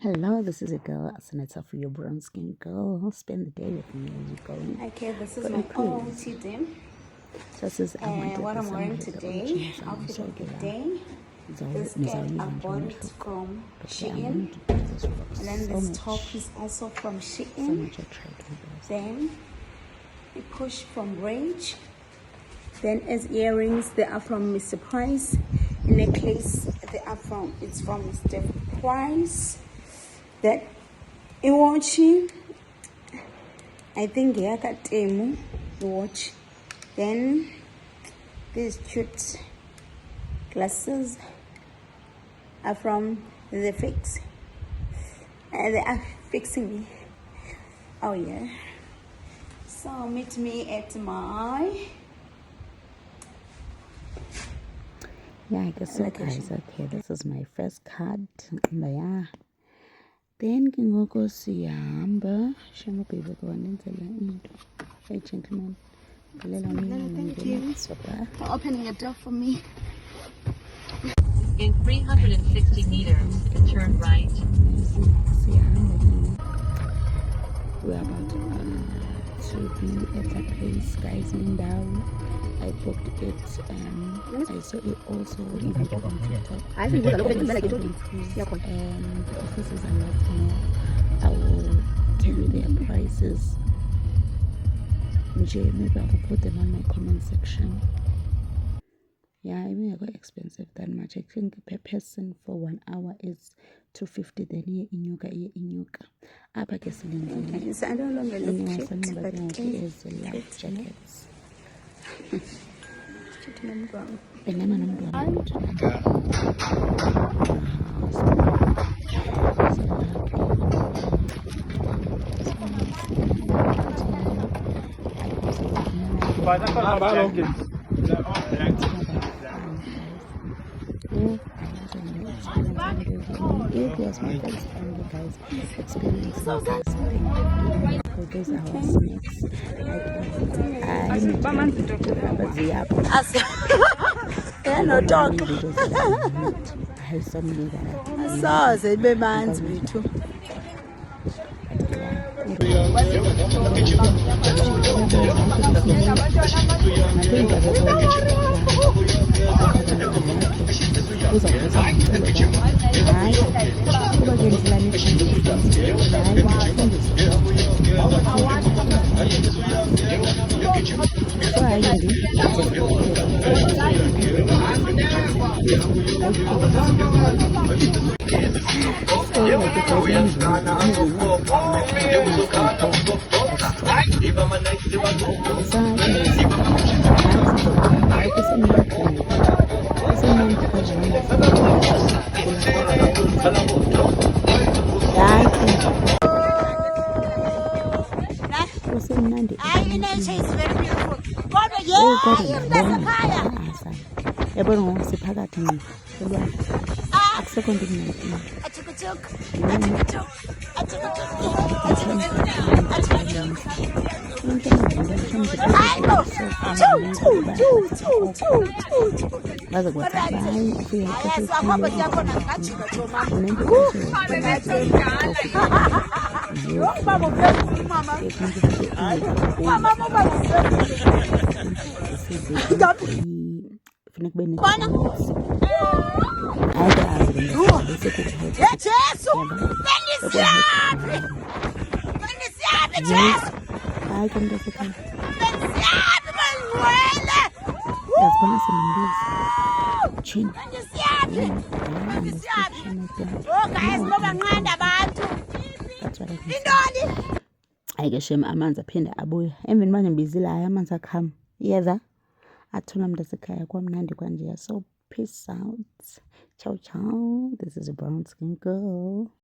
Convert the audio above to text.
Hello, this is a girl, Asaneta, for your brown skin girl. Spend the day with me as you go. Okay, this is my OOTD. And what I'm wearing today, outfit of the day. This skirt I bought from Shein. And then this top is also from Shein. Then a push from Range. Then as earrings, they are from Mr. Price. A necklace, it's from Mr. Price. That watch, I think I got the watch. Then these cute glasses are from the Fix. And they are fixing me. Oh yeah. So meet me at my I guess so guys. Okay, this is my first card. Yeah. Then ngoko siyahamba shamo baby kwanenzela into. Hey gentlemen. thank you for opening a door for me. In 360 meters, turn right. We're about to be at that place, guys. Lindau. I booked it. I saw it also on TikTok. And the offices are lot more. I will tell you their prices. Maybe I will put them on my comment section. Yeah, I mean, I got expensive that much. I think per person for 1 hour is 250. Then here in Yuka. Up I guess in So I don't longer look cute, but is light jackets. It was my first time, guys, experiencing something. Those are our snacks. No talk. Soze bemanzi bethu. yabona ngosiphakathi mina elwandle akusekho into funeka ube Yesu! Bendisiyaphi! Bendisiyaphi, Jesu! hayi ke mntu asekhaya Bendisiyaphi, bengcwele! yazibona senembiza tshini Bendisiyaphi! Bendisiyaphi! Oh, guys, babanqanda abantu! Intoni? hayi ke shem amanzi aphinde abuye emveni uba ndibizile hayi amanzi akhama iyeza athula mntu asekhaya kwamnandi kwanjeya. So peace out, ciao ciao. This is a brown skin girl.